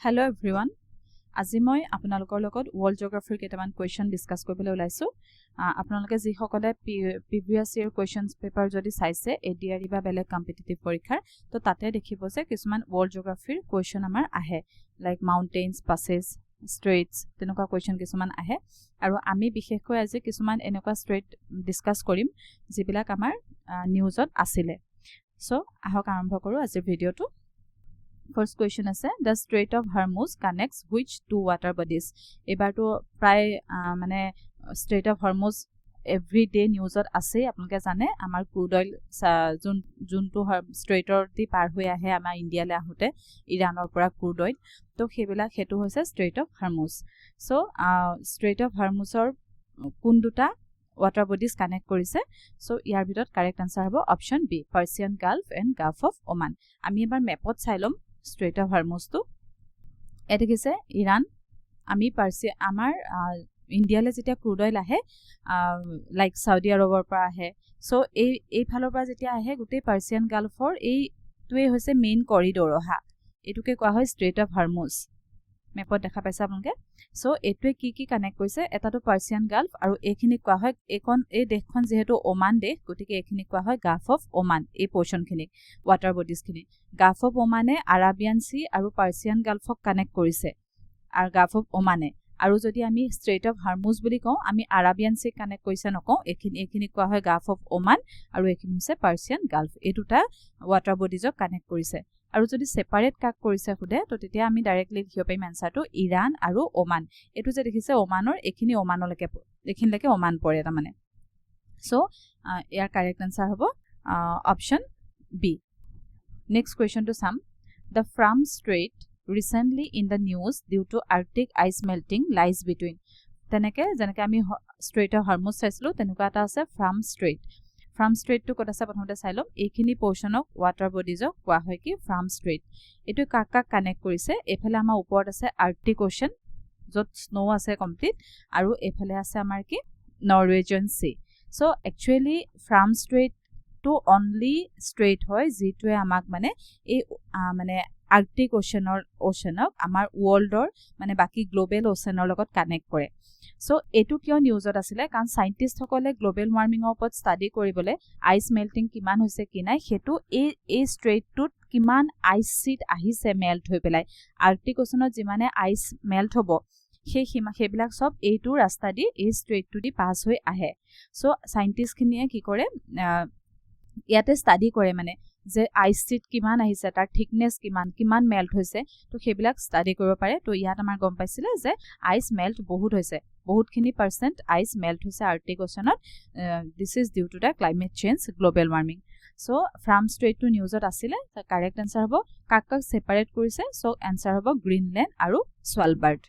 Hello everyone. আজি মই আপোনালোকৰ লগত ওয়াৰ্ল্ড জিওগ্ৰাফিৰ কেইটামান কোৱেশ্চন ডিসকাস কৰিবলৈ ওলাইছো আপোনালোকে যি সকলে প্ৰিভিয়াস ইয়াৰ কোৱেশ্চনছ পেপাৰ যদি চাইছে এডিআৰই বা বেলেগ কম্পিটিটিভ পৰীক্ষাৰ তো তাতে দেখিব যে কিছুমান ওয়াৰ্ল্ড জিওগ্ৰাফিৰ কোৱেশ্চন আমাৰ আহে লাইক মাউন্টেইনছ পাসেস স্ট্ৰেটস তেনেকুৱা কোৱেশ্চন কিছুমান আহে আৰু আমি বিশেষকৈ আজি কিছুমান এনেকুৱা স্ট্ৰেট ডিসকাস কৰিম যিবিলাক আমাৰ নিউজত আছিলে সো আহক আৰম্ভ কৰো আজিৰ ভিডিওটো First question আছে the Strait of Hormuz connects which two water bodies এবাৰটো প্ৰায় মানে Strait of Hormuz every day newsত আছে আপোনালোকে জানে আমাৰ ক্ৰুড অইল যোনটো স্ট্ৰেটৰ দি পাৰ হৈ আহে আমাৰ ইণ্ডিয়ালৈ আহোতে ইৰাণৰ পৰা ক্ৰুড অইল তো সেইবিলাক হেতু হৈছে Strait of Hormuz so Strait of Hormuzৰ কোন দুটা water bodies connect কৰিছে সো ইয়াৰ ভিতৰত কাৰেক্ট আনসাৰ হ'ব option B Persian Gulf and Gulf of Oman আমি এবাৰ মেপত চাইলম Strait of Hormuz to এতে গিছে ইরান আমি পার্সি আমার ইন্ডিয়ালে যেটা ক্রুড অয়েল আহে লাইক সৌদি আৰবৰ পৰা আহে সো এই ফালৰ পৰা যেতিয়া আহে গোটেই পাৰ্সিয়ান গালফৰ এই টুৱে হৈছে মেইন কৰিডৰ হা এটুকে কোৱা হয় Strait of Hormuz মেপত দেখা পাইছে আপোনালোকে সো এটুৱে কি কানেক্ট কৰিছে এটাটো পাৰ্সিয়ান গালফ আৰু এইখিনি কোৱা হয় এই দেশখন যেহেতু ওমান দেশ গতিকে এইখিনি কোৱা হয় গালফ অফ ওমান এই পোৰ্শন খিনি ওয়াটাৰ বডিজ খিনি গালফ অফ ওমানে আৰাবিয়ান সি আৰু পাৰ্সিয়ান গালফক কানেক্ট কৰিছে আৰু গালফ অফ ওমানে আৰু যদি আমি Strait of Hormuz বুলি কওঁ আমি আৰাবিয়ান সি কানেক্ট কৰিছে নকওঁ এইখিনি কোৱা হয় গালফ অফ ওমান আৰু এইখিনি হৈছে পাৰ্সিয়ান গালফ এই দুটা ওয়াটাৰ বডিজক কানেক্ট কৰিছে আৰু যদি সেপাৰেট কাক কৰিছে খুদে তো তেতিয়া আমি ডাইৰেক্টলি লিখিব পাৰিম আনসাৰটো ইৰাণ আৰু ওমান এটো যে দেখিছে ওমানৰ এখিনি ওমানলৈকে এখিনলৈকে ওমান পৰে তা মানে সো ইয়াৰ কাৰেক্ট আনসাৰ হ'ব option B next question to sum the Fram Strait recently in the news due to Arctic ice melting lies between তেনেকে যেনেকে আমি Strait of Hormuz চাইছিলো তেনেকুৱা এটা আছে Fram Strait to কত আছে প্ৰথমতে চাইলম এইখিনি পোৰ্শনক ওয়াটাৰ বডিজক কোৱা হয় কি Fram Strait এটো কাক কানেক্ট কৰিছে এফালে আমাৰ ওপৰত আছে আৰ্কটিক ওশেন যত স্নো আছে কমপ্লিট আৰু এফালে আছে আমাৰ কি Norwegian Sea so actually Fram Strait to only strait হয় যেটোৱে আমাক মানে এই মানে আৰ্কটিক ওশেনক আমাৰ ওয়াৰ্ল্ডৰ মানে বাকি গ্লোবাল ওশেনৰ লগত কানেক্ট কৰে সো এটু কিয় নিউজত আছিল কাৰণ সাইন্টিস্ট সকলে গ্লোবাল ওয়াৰ্মিংৰ ওপৰত ষ্টাডি কৰিবলে আইস মেল্টিং কিমান হৈছে কি নাই হেতু এই স্ট্ৰেটটোত কিমান আইস শীট আহিছে মেল্ট হৈ পেলাই আৰ্কটিক ওশেনত যিমানে আইস মেল্ট হ'ব সেইবিলাক সব এইটো ৰাস্তা দি এই স্ট্ৰেটটো দি পাস হৈ আহে সো সাইন্টিস্ট খিনিয়ে কি কৰে ইয়াতে ষ্টাডি কৰে মানে যে আইস শীট কিমান আহিছে তাৰ থিকনেস কিমান মেল্ট হৈছে তো সেইবিলাক ষ্টাডি কৰিব পাৰে তো ইয়াত আমাৰ গম পাইছিলে যে আইস মেল্ট বহুত হৈছে বহুতখিনি পাৰ্সেন্ট আইস মেল্ট হৈছে আৰ্কটিক ওশেনত this is due to the climate change global warming so Fram Strait two নিউজত আছিলে কারেক্ট আনসার হ'ব কাক সেপাৰেট কৰিছে সো আনসাৰ হ'ব গ্ৰীনল্যান্ড আৰু Svalbard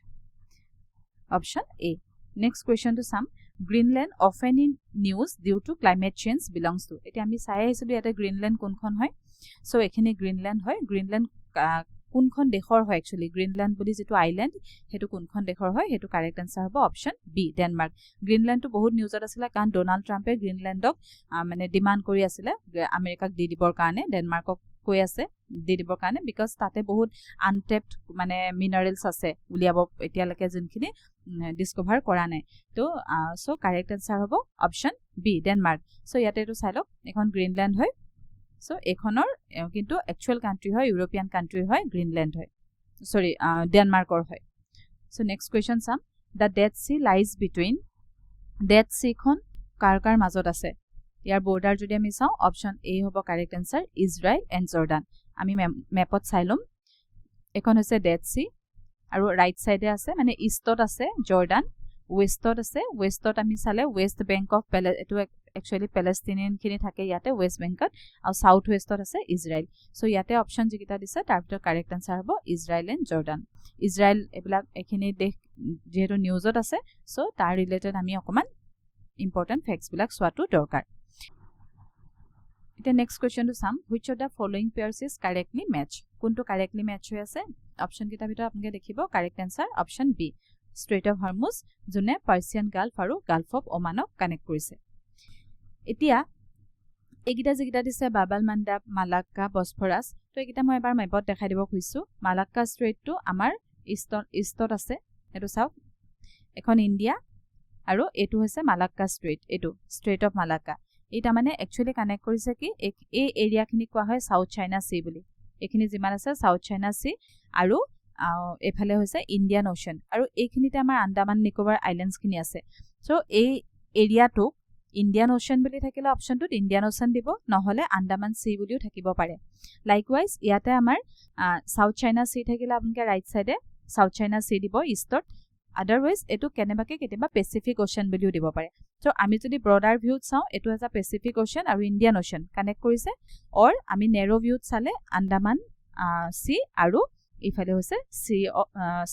option A next question to sum Greenland often in news due to climate change belongs to এটা আমি চাই আহিছিলো ইয়াতে গ্ৰীনল্যান্ড কোনখন হয় সো এখিনি গ্ৰীনল্যান্ড হয় গ্ৰীনল্যান্ড কোনখন দেশৰ হয় একচুয়ালি গ্ৰীনল্যান্ড বুলি যেটো আইল্যান্ড হেতু কোনখন দেশৰ হয় হেতু কাৰেক্ট আনসাৰ হ'ব অপশন বি ডেনমাৰ্ক গ্ৰীনল্যান্ড তো বহুত নিউজত আছিল কাৰণ ডোনাল্ড ট্ৰাম্পে গ্ৰীনল্যান্ডক মানে ডিমান্ড কৰি আছিল আমেৰিকাক দি দিবৰ কাৰণে ডেনমাৰ্কক কৈ আছে দি দিবৰ কাৰণে বিকজ তাতে বহুত আনটেপড মানে মিনাৰেলস আছে উলিয়াব এতিয়ালৈকে যোনখিনি ডিসকভাৰ কৰা নাই তো সো কাৰেক্ট আনসাৰ হ'ব অপশন বি ডেনমাৰ্ক সো ইয়াতে তো চাইলক এখন গ্ৰীনল্যান্ড হয় সো এখনৰ কিন্তু একচুয়াল কান্ট্ৰি হয় ইউৰোপিয়ান কান্ট্ৰি হয় গ্ৰীনল্যান্ড হয় সৰি ডেনমাৰ্কৰ হয় সো নেক্সট কোৱেশ্চন সাম দা ডেড সি লাইজ বিটুইন ডেড সি খন কাৰ মাজত আছে ইয়াৰ বৰ্ডাৰ যদি আমি চাও অপশন এ হ'ব correct answer Israel and Jordan আমি মেপত চাইলম এখন হৈছে ডেড সি আৰু ৰাইট সাইডে আছে মানে ইষ্টত আছে জৰ্ডান ওয়েষ্টত আছে ওয়েষ্টত আমি চালে ওয়েষ্ট বেংক অফ এটো একচুয়ালি প্যালেষ্টাইনিয়ান খিনি থাকে ইয়াতে ওয়েষ্ট বেংকত আৰু সাউথ ওয়েষ্টত আছে ইজৰাইল সো ইয়াতে অপশন যিকিটা দিছে তাৰ ভিতৰত কাৰেক্ট আনসাৰ হ'ব ইজৰাইল এণ্ড জৰ্ডান ইজৰাইল এবিলাক এখিনি দেশ যেহেতু নিউজত আছে সো তাৰ ৰিলেটেড আমি অকমান ইম্পৰ্টেন্ট ফ্যাক্টস বিলাক চোৱাটো দৰকাৰ এটা next question to sum which of the following pairs is correctly match কোনটো কারেক্টলি ম্যাচ হৈ আছে অপশন কিটা ভিতৰত আপোনালোকে দেখিব correct answer option B Strait of Hormuz যোনে পাৰ্সিয়ান গালফ আৰু গালফ অফ ওমানক কানেক্ট কৰিছে এতিয়া এগিটা যেগিটা দিছে বাবাল মান্দাব মালাক্কা বসফৰাছ তো এগিটা মই এবাৰ মেপত দেখাই দিব খুজিছো মালাক্কা স্ট্ৰেট টু আমাৰ ইষ্টত আছে এটো চাওক এখন ইন্ডিয়া আৰু এটো হৈছে মালাক্কা ষ্ট্ৰেট এটো ষ্ট্ৰেট অফ মালাক্কা এটা মানে একচুয়ালি কানেক্ট কৰিছে কি এই এৰিয়াখিনি কোৱা হয় সাউথ চাইনা সি বুলি এখিনি যিমান আছে সাউথ চাইনা সি আৰু এফালে হৈছে ইন্ডিয়ান ওশান আৰু এইখিনিতে আমাৰ আন্দামান নিকোবৰ আইল্যান্ডস খিনি আছে সো এই এৰিয়াটো ইন্ডিয়ান ওশান বুলি থাকিলে অপশনটোত ইন্ডিয়ান ওশান দিব নহলে আন্দামান সি বুলিও থাকিব পাৰে লাইকৱাইজ ইয়াতে আমাৰ সাউথ চাইনা সি থাকিলে আপোনাকে ৰাইট সাইডে সাউথ চাইনা সি দিব ইষ্টত আদাৰৱাইজ এটো কেনেবাকে কেতিয়াবা পেসিফিক ওশান বুলিও দিব পাৰে সো আমি যদি ব্ৰডাৰ ভিউত চাও এটো এটা পেসিফিক ওশান আৰু ইন্ডিয়ান ওশান কানেক্ট কৰিছে অৰ আমি নেৰো ভিউত চালে আন্দামান সি আৰু ইফালে হৈছে সি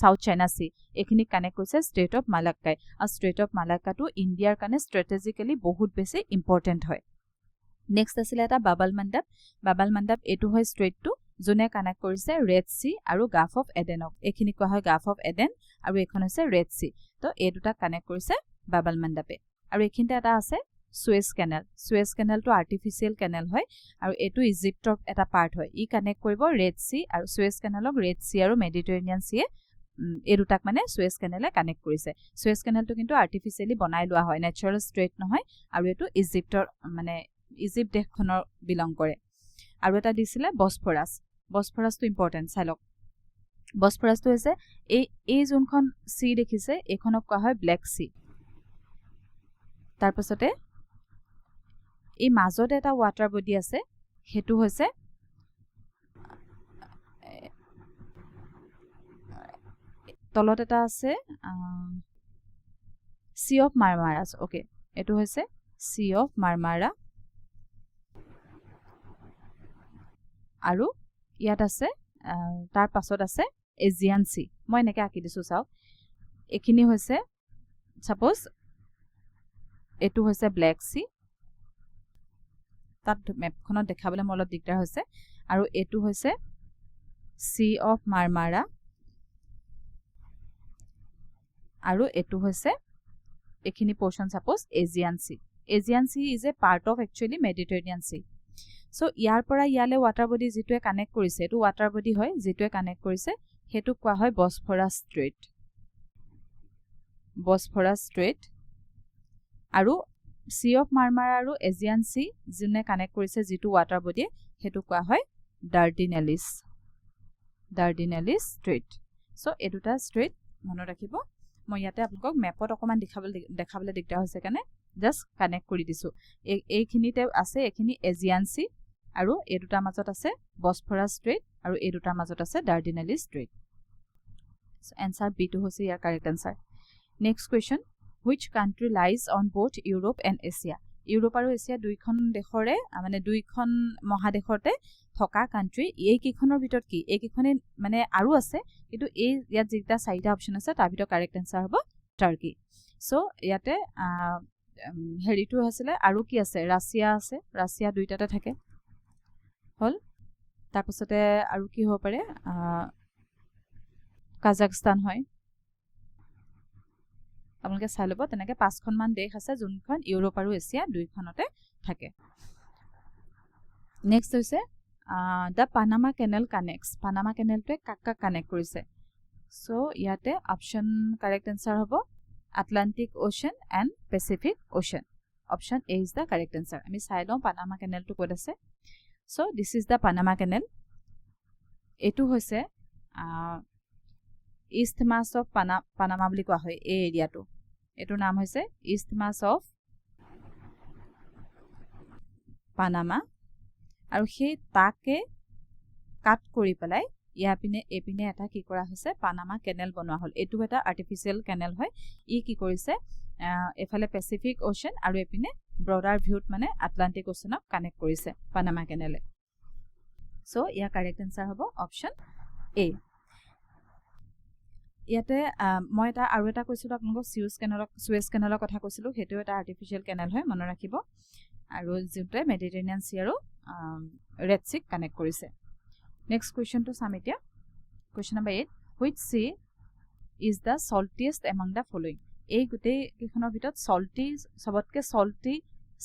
সাউথ চাইনা সি এখিনি কানেক্ট কৰিছে ষ্ট্ৰেট অফ মালাক্কাই আৰু ষ্ট্ৰেট অফ মালাক্কাটো ইণ্ডিয়াৰ কাৰণে ষ্ট্ৰেটেজিক্যালি বহুত বেছি ইম্পৰ্টেন্ট হয় নেক্সট আছিল এটা বাবল মণ্ডপ এটো হয় ষ্ট্ৰেটটো জুনে কানেক্ট কৰিছে ৰেড সি আৰু গাফ অফ এডেনক এখিনি কোৱা হয় গাফ অফ এডেন আৰু এখন হৈছে ৰেড সি তো এই দুটা কানেক্ট কৰিছে বাবল মণ্ডপে আৰু এখিনতে এটা আছে সুয়েজ কেনেলটো আৰ্টিফিশিয়াল কেনেল হয় আৰু এটো ইজিপ্টৰ এটা পাৰ্ট হয় ই কানেক্ট কৰিব ৰেড সি আৰু সুয়েজ কেনেলক ৰেড সি আৰু মেডিটেৰেনিয়ান সিয়ে এই দুটাক মানে সুয়েজ কেনেলে কানেক্ট কৰিছে সুয়েজ কেনেলটো কিন্তু আৰ্টিফিশিয়ালি বনাই লোৱা হয় নেচাৰেল ষ্ট্ৰেট নহয় আৰু এটো ইজিপ্টৰ মানে ইজিপ্ট দেশখনৰ বিলং কৰে আৰু এটা দিছিলে বসফৰাছটো ইম্পৰ্টেন্ট চাইলক বসফৰাছটো হৈছে এই যোনখন সি দেখিছে এখনক কোৱা হয় ব্ল্যাক সি তাৰ পাছতে এই মাজতে এটা ওয়াটাৰ বডি আছে হেতু হৈছে তলত এটা আছে সি অফ মাৰমাৰা ওকে এটো হৈছে সি অফ মাৰমাৰা আৰু ইয়াত আছে তাৰ পাছত আছে এজিয়ান সি মই এনেকে আকি দিছো চাও এখিনি হৈছে সাপোজ এটো হৈছে ব্ল্যাক সি তাত মেপখনত দেখাবলৈ মলত দিগদাৰ হৈছে আৰু এটো হৈছে সি অফ মাৰমাৰা আৰু এটো হৈছে এখিনি portion suppose Aegean Sea is a part of actually Mediterranean Sea so ইয়াৰ পৰা ইয়ালে ওয়াটাৰ বডি যেটোৱে কানেক্ট কৰিছে এটো ওয়াটাৰ বডি হয় যেটোৱে কানেক্ট কৰিছে হেতু কোৱা হয় বসফৰাছ ষ্ট্ৰেট আৰু সি অফ মাৰমাৰা আৰু এজিয়ান সি জুনে কানেক্ট কৰিছে যেটো ওয়াটাৰ বডি হেতু কোৱা হয় ডাৰ্ডিনেলিছ ষ্ট্ৰেট সো এই দুটা ষ্ট্ৰেট মনত ৰাখিব মই ইয়াতে আপোনাক মেপত অকমান দেখাবলৈ দিগদাৰ হৈছে কাৰণে জাস্ট কানেক্ট কৰি দিছো এইখিনিতে আছে এখিনি এজিয়ান সি আৰু এই দুটাৰ মাজত আছে বসফৰাছ ষ্ট্ৰেট আৰু এই দুটাৰ মাজত আছে Dardanelles strait so answer B two হৈছে ইয়াৰ correct answer next question which country lies on both Europe and Asia Europe আৰু এছিয়া দুইখন দেশৰে মানে দুইখন মহাদেশতে থকা কান্ট্ৰি এই কিখনৰ ভিতৰত কি এই কিখনে মানে আৰু আছে কিন্তু এই ইয়াত যেটা চাৰিটা অপচন আছে তাৰ ভিতৰত কাৰেক্ট আনসাৰ হ'ব টাৰ্কি সো ইয়াতে হেৰিটো আছিল আৰু কি আছে ৰাছিয়া দুইটাতে থাকে হল তাৰ পাছতে আৰু কি হ'ব পাৰে কাজাখস্তান হয় আপোনালোকে চাই লব তেনেকে পাঁচখন মান দেশ আছে যোনখন ইউৰোপ আৰু এছিয়া দুইখনতে থাকে নেক্সট হৈছে the Panama canal connects Panama কেনেলটোৱে কাক কানেক্ট কৰিছে সো ইয়াতে অপশন কাৰেক্ট আনসাৰ হ'ব Atlantic Ocean and Pacific Ocean option A is the correct answer আমি চাই লওঁ পানামা কেনেলটো ক'ত আছে so this is the Panama canal এটো হৈছে ইষ্টমাছ অফ পানামা বুলি কোৱা হয় এই এৰিয়াটো এটোৰ নাম হৈছে ইষ্টমাছ অফ পানামা আৰু সেই তাকে কাট কৰি পেলাই এপিনে এটা কি কৰা হৈছে পানামা কেনেল বনোৱা হল এটো এটা আৰ্টিফিশিয়াল কেনেল হয় ই কি কৰিছে এফালে পেসিফিক ওশান আৰু এপিনে ব্ৰডাৰ ভিউত মানে আটলান্টিক ওশানক কানেক্ট কৰিছে পানামা কেনেলে সো ইয়াৰ কাৰেক্ট আনসাৰ হ'ব অপশন এ ইয়াতে মই এটা আৰু এটা কৈছিলো আপোনাক সুয়েজ কেনেলৰ কথা কৈছিলো হেতু এটা আৰ্টিফিশিয়াল কেনেল হয় মনত ৰাখিব আৰু যেটো মেডিটেৰেনিয়ান সি আৰু ৰেড সি কানেক্ট কৰিছে নেক্সট কোৱেশ্চন টু চাম এতিয়া question number 8 which sea is the saltiest among the following এই গুটে কিখনৰ ভিতৰত সবতকে salty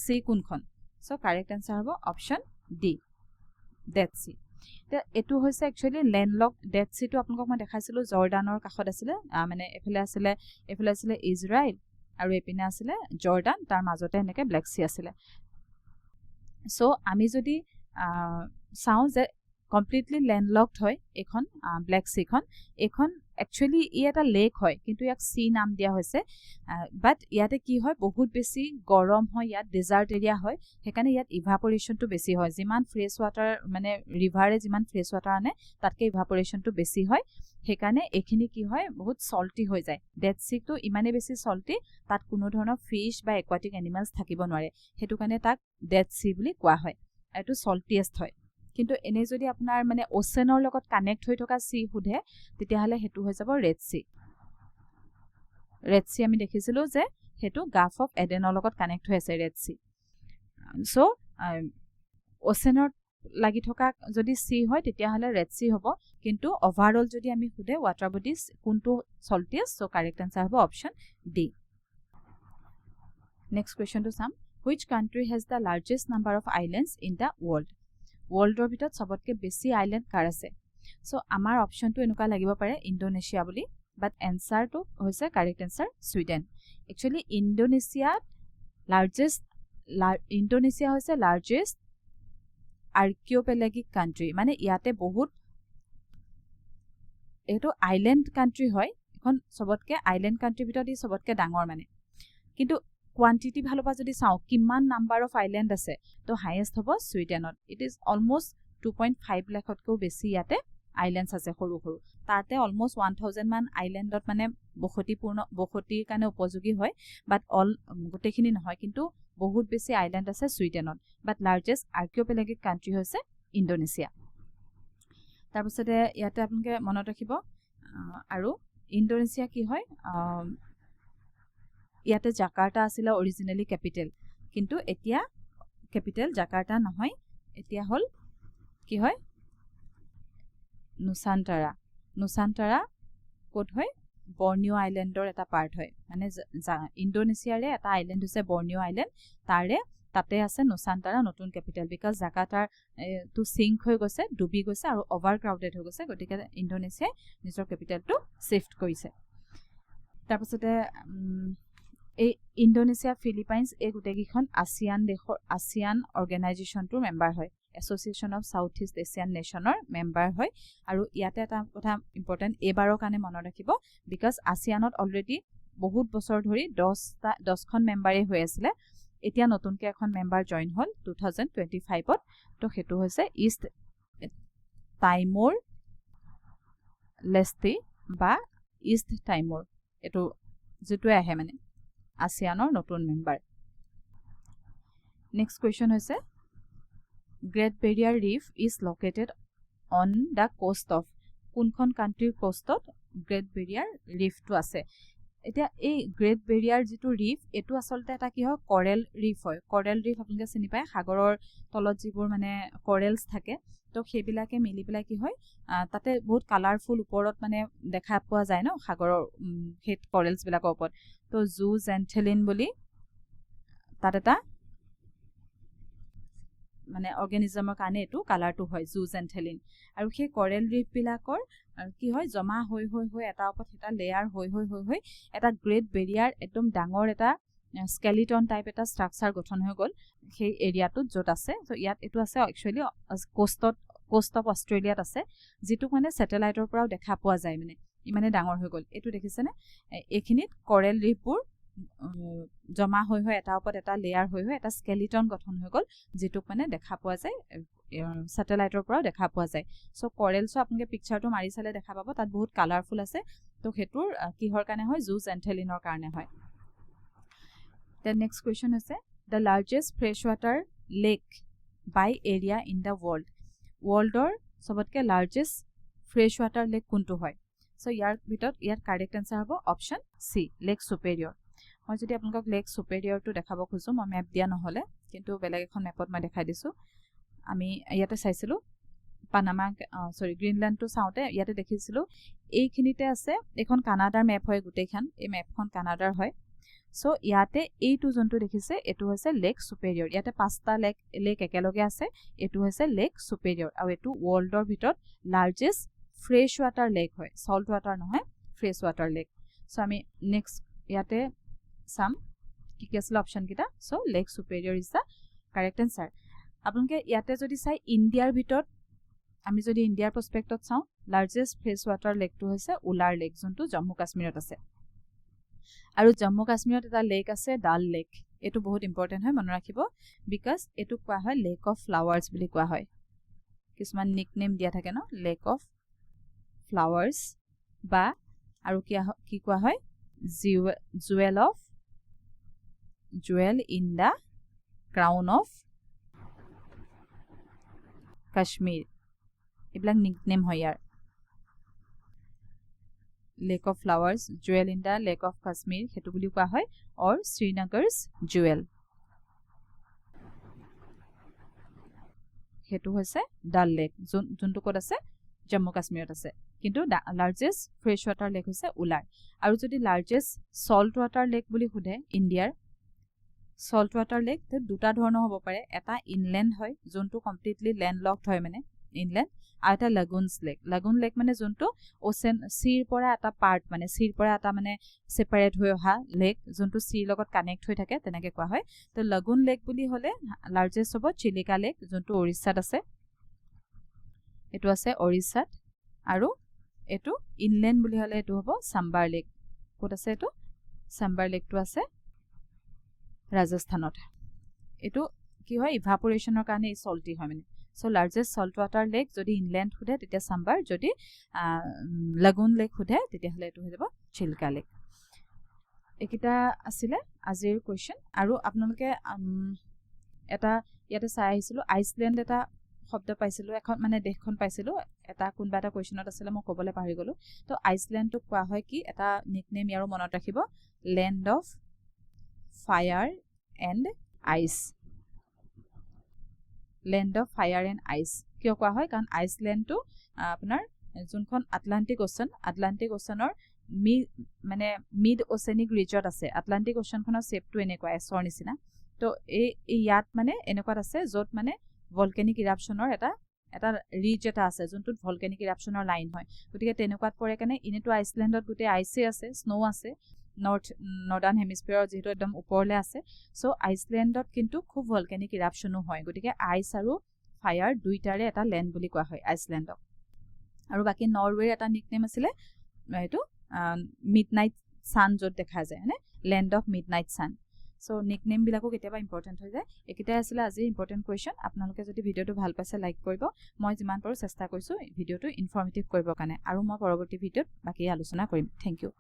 sea কোনখন সো কাৰেক্ট আনসাৰ হ'ব অপশন ডি ডেড সি এটো হৈছে একচুয়ালি ল্যান্ডলক ডেড সি তো আপোনাক মই দেখাইছিলো জৰ্ডানৰ কাষত আছিল মানে এফালে আছিল ইজৰাইল আৰু এপিনে আছিল জৰ্ডান তাৰ মাজতে এনেকে ব্ল্যাক সি আছিল সো আমি যদি চাও যে কমপ্লিটলি ল্যান্ডলকড হয় এখন ব্ল্যাক সি এখন একচুয়ালি ই এটা লেক হয় কিন্তু ইয়াক সি নাম দিয়া হৈছে বাট ইয়াতে কি হয় বহুত বেছি গৰম হয় ইয়াত ডেজাৰ্ট এৰিয়া হয় সেখানে ইয়াত ইভাপোৰেশনটো বেছি হয় যিমান ফ্ৰেছ ওয়াটাৰ মানে ৰিভাৰে যিমান ফ্ৰেছ ওয়াটার আনে তাতকে ইভাপোরেশনটো বেছি হয় সেখানে এখিনি কি হয় বহুত সল্টি হৈ যায় ডেড সি তো ইমানে বেছি সল্টি তাত কোনো ধৰণৰ ফিশ বা একুয়াটিক এনিমেলস থাকিব নোৱাৰে হেতু কাৰণে তাক ডেড সি বুলি কোৱা হয় এটো সল্টিয়েস্ট হয় কিন্তু এনে যদি আপোনাৰ মানে ওচেনৰ লগত কানেক্ট হৈ থকা সি হুধে তেতিয়া হলে হেতু হৈ যাব ৰেড সি আমি দেখিছিলো যে হেতু গাফ অফ এডেনৰ লগত কানেক্ট হৈ আছে ৰেড সি সো ওচেনৰ লাগি থকা যদি সি হয় তেতিয়া হলে ৰেড সি হ'ব কিন্তু ওভাৰঅল যদি আমি হুধে ওয়াটাৰ বডিজ কোনটো সল্টিয়েস্ট সো কারেক্ট আনসার হ'ব option D next question to sum which country has the largest number of islands in the world world orbitত সবতকে বেছি আইল্যান্ড কাৰ আছে সো আমাৰ অপশনটো এনেকুৱা লাগিব পাৰে ইন্দোনেছিয়া বুলি বাট এনসাৰটো হৈছে correct answer Sweden actually Indonesia হৈছে লাৰ্জেষ্ট আৰ্কিওপেলাগিক কান্ট্ৰি মানে ইয়াতে বহুত এটো আইল্যান্ড কান্ট্ৰি হয় এখন সবতকে আইল্যান্ড কান্ট্ৰি ভিতৰত সবতকে ডাঙৰ মানে কিন্তু quantity ভালো পা যদি চাও কিমান নাম্বার অফ আইল্যান্ড আছে তো হাইয়েস্ট হ'ব সুইডেনত ইট ইজ অলমোস্ট 2.5 লাখতকৈ বেছি ইয়াতে আইল্যান্ডস আছে সৰু সৰু তাতে অলমোস্ট 1000 মান আইল্যান্ডত মানে বসতিৰ কাৰণে উপযোগী হয় বাট অল গোটেখিনি নহয় কিন্তু বহুত বেছি আইল্যান্ড আছে সুইডেনত বাট লাৰ্জেষ্ট আৰ্কিওপেলাগিক কান্ট্ৰি হৈছে ইন্দোনেছিয়া তাৰপিছতে ইয়াতে আপোনালোকে মনত ৰাখিব আৰু ইন্দোনেছিয়া কি হয় ইয়াতে জাকাৰ্টা আছিল অৰিজিনালি ক্যাপিটেল কিন্তু এতিয়া ক্যাপিটেল জাকাৰ্টা নহয় এতিয়া হল কি হয় নুসান্তাৰা কোড হয় বৰ্নিও আইল্যান্ডৰ এটা পাৰ্ট হয় মানে ইন্দোনেছিয়াৰে এটা আইল্যান্ড হৈছে বৰ্নিও আইল্যান্ড তাতে আছে নুসান্তাৰা নতুন ক্যাপিটেল বিকজ জাকাৰ্টাৰ টু সিঙ্ক হৈ গৈছে ডুবি গৈছে আৰু ওভাৰ ক্ৰাউডেড হৈ গৈছে গতিকে ইন্দোনেছিয়াই নিজৰ ক্যাপিটেলটো শিফট কৰিছে তাৰপিছতে এই ইন্দোনেছিয়া ফিলিপাইন্স এই গুটেগিখন আসিয়ান অৰ্গানাইজেশনটোৰ মেম্বাৰ হয় association of South East Asian নেশনৰ মেম্বাৰ হয় আৰু ইয়াতে এটা কথা ইম্পৰ্টেন্ট এবাৰৰ কাৰণে মনত ৰাখিব বিকজ আসিয়ানত অলৰেডি বহুত বছৰ ধৰি 10খন মেম্বাৰে হৈ আছিল এতিয়া নতুনকৈ এখন মেম্বাৰ জয়েন হল 2025 ত তো হেতু হৈছে ইষ্ট টাইমোৰ লেস্তে বা ইষ্ট টাইমোৰ এটো যেটো আহে মানে আসিয়ানৰ নতুন মেম্বাৰ নেক্সট কোয়েশ্চন হৈছে great Barrier rift is located on the coast of কোনখন কান্ট্ৰিৰ কোষ্টত গ্ৰেট বেৰিয়াৰ ৰিফটো আছে এতিয়া এই গ্ৰেট বেৰিয়াৰ যেটো ৰিফ এটো আসলতে এটা কি হয় কৰেল ৰিফ হয় কৰেল ৰিফ আপোনালোকে চিনি পায় সাগৰৰ তলত যিবোৰ মানে কৰেলস থাকে তো সেইবিলাকে মিলি পেলাই কি হয় তাতে বহুত কালাৰফুল ওপৰত মানে দেখা পোৱা যায় ন সাগৰৰ হেড কৰেলস বিলাকৰ ওপৰত তো জু জেন্টেলিন বুলি তাত এটা মানে অৰ্গানিজমৰ কাৰণে এটো কালাৰটো হয় জু জেন্টেলিন আৰু সেই কৰেল ৰিফ বিলাকৰ কি হয় জমা হৈ এটা ওপৰত এটা লেয়াৰ হৈ এটা গ্ৰেট বেৰিয়াৰ একদম ডাঙৰ এটা স্কেলিটন টাইপ এটা স্ট্ৰাকচাৰ গঠন হৈ গল সেই এৰিয়াটো যত আছে তো ইয়াত এটো আছে একচুয়ালি কোষ্ট অফ অস্ট্ৰেলিয়াত আছে যেটো মানে স্যাটেলাইটৰ পৰাও দেখা পোৱা যায় মানে ইমানে ডাঙৰ হৈ গল এটো দেখিছেনে এখিনিত কৰেল ৰিফবোৰ জমা হৈ এটা ওপৰত এটা লেয়াৰ হৈ এটা স্কেলিটন গঠন হৈ গল যেটো মানে দেখা পোৱা যায় স্যাটেলাইটৰ পৰাও দেখা পোৱা যায় সো কৰেলছ আপোনালোকে পিকচাৰটো মাৰি চালে দেখা পাব তাত বহুত কালাৰফুল আছে তো হেতুৰ কিহৰ কাৰণে হয় জু জেন্টেলিনৰ কাৰণে হয় The next question is the largest freshwater lake by area in the world. World or sobotke largest freshwater lake kuntu hoy. So yar correct answer hobo option C, Lake Superior. মই যদি আপোনাক Lake Superior to দেখাব খুজো মই map দিয়া নহলে কিন্তু বেলেগ এখন ম্যাপত মই দেখাই দিছো আমি ইয়াতে চাইছিলো পানামা গ্ৰীনল্যান্ড টু সাউতে ইয়াতে দেখিছিলো এইখিনিতে আছে এখন কানাডাৰ ম্যাপ হয় গুটেইখান এই ম্যাপখন কানাডাৰ হয় সো ইয়াতে এইটো যোনটো দেখিছে এটো হৈছে লেক সুপেৰিয়ৰ ইয়াতে পাঁচটা লেক একেলগে আছে এটো হৈছে লেক সুপেৰিয়ৰ আৰু এটো ওয়াৰ্ল্ডৰ ভিতৰত লাৰ্জেষ্ট ফ্ৰেশ ওয়াটাৰ লেক হয় সল্ট ওয়াটাৰ নহয় ফ্ৰেশ ওয়াটাৰ লেক সো আমি নেক্সট ইয়াতে সাম কি কি আছিল অপশন কিটা so Lake Superior is the correct answer আপোনালোকে ইয়াতে যদি চাই ইন্ডিয়াৰ ভিতৰত আমি যদি ইন্ডিয়াৰ পাৰ্সপেক্টিভত চাও লাৰ্জেষ্ট ফ্ৰেশ ওয়াটাৰ লেকটো হৈছে উলাৰ লেক যোনটো জম্মু কাশ্মীৰত আছে আৰু জম্মু কাশ্মীৰত এটা লেক আছে ডাল লেক এটো বহুত ইম্পৰ্টেন্ট হয় মনত ৰাখিব বিকজ এটো কোৱা হয় লেক অফ ফ্লাৱাৰ্স বুলি কোৱা হয় কিছুমান নিকনেম দিয়া থাকে ন লেক অফ ফ্লাৱাৰ্স বা আৰু কি কোৱা হয় jewel in the crown of Kashmir এইবিলাক নিকনেম হয় ইয়াৰ Lake of Flowers, Jewel in the Lake of Kashmir, hetu buli koa hoy, or Srinagar's Jewel. Hetu hoise Dal Lake, juntu kod ase Jammu Kashmir ase. Kintu largest freshwater lake hoise Ular. Aru jodi largest saltwater lake buli hude India. Saltwater lake te duta dhorono hobo pare. Eta inland hoy, juntu completely landlocked hoy mane inland. Eta lagoons lagoon lake mane junto ocean sea pora eta part mane sea pora eta mane separate hoy ha lake junto sea logot connect hoy thake tenake koa hoy to lagoon lake buli hole largest hobo Chilika lake junto Orissa ase etu ase Orissa aru etu inland buli hole etu hobo Sambar lake kot ase etu Sambar lake tu ase Rajasthanot etu ki hoy evaporation or kane salty hoy mane So largest saltwater lake jodi inland hude tetia Sambar jodi lagoon lake hude tetia hole etu hojabo Chilka lake ekita asile azir question aru apnaloke eta yate sai aisilu Iceland eta শব্দ পাইছিলো এখন মানে দেশখন পাইছিলো এটা কোনবা এটা কোৱেশ্চনত আছিল মই কবলে পাহৰি গলো তো আইসল্যান্ড তো কোৱা হয় কি এটা নিকনেম ইয়াৰো মনত ৰাখিব land of fire and ice Land of Fire and Ice কিয় কোৱা হয় কাৰণ আইসল্যান্ডটো আপোনাৰ যোনখন আটলান্টিক ওচনৰ মানে মিড ওচেনিক ৰিজত আছে আটলান্টিক ওচনখনৰ শেপটো এনেকুৱা এছৰ নিচিনা তো এই ইয়াত মানে এনেকুৱাত আছে যত মানে ভলকেনিক ইৰাপচনৰ এটা ৰিজ এটা আছে যোনটোত ভলকেনিক ইৰাপচনৰ লাইন হয় গতিকে তেনেকুৱাত পৰে কাৰণে ইনেটো আইসল্যান্ডত গুটে আইসে আছে স্নো আছে নৰ্দাৰ্ণ হেমিস্ফিয়াৰৰ যেটো একদম ওপৰলে আছে সো আইসল্যান্ডত কিন্তু খুব ভলকেনিক ইৰাপচনো হয় গতিকে আইস আৰু ফায়াৰ দুইটাৰে এটা ল্যান্ড বুলি কোৱা হয় আইসল্যান্ডক আৰু বাকি নৰৱেৰ এটা নিকনেম আছিলে এটো মিডনাইট সান যত দেখা যায় মানে land of midnight sun so nickname বিলাকো কেতিয়াবা ইম্পৰ্টেন্ট হৈ যায় একিটা আছিল আজি ইম্পৰ্টেন্ট কোৱেশ্চন আপোনালোকে যদি ভিডিওটো ভাল পাইছে লাইক কৰিব মই যিমান পাৰো চেষ্টা কৰিছো ভিডিওটো ইনফৰ্মেটিভ কৰিব কাৰণে আৰু মই পৰৱৰ্তী ভিডিওত বাকি আলোচনা কৰিম থ্যাংক ইউ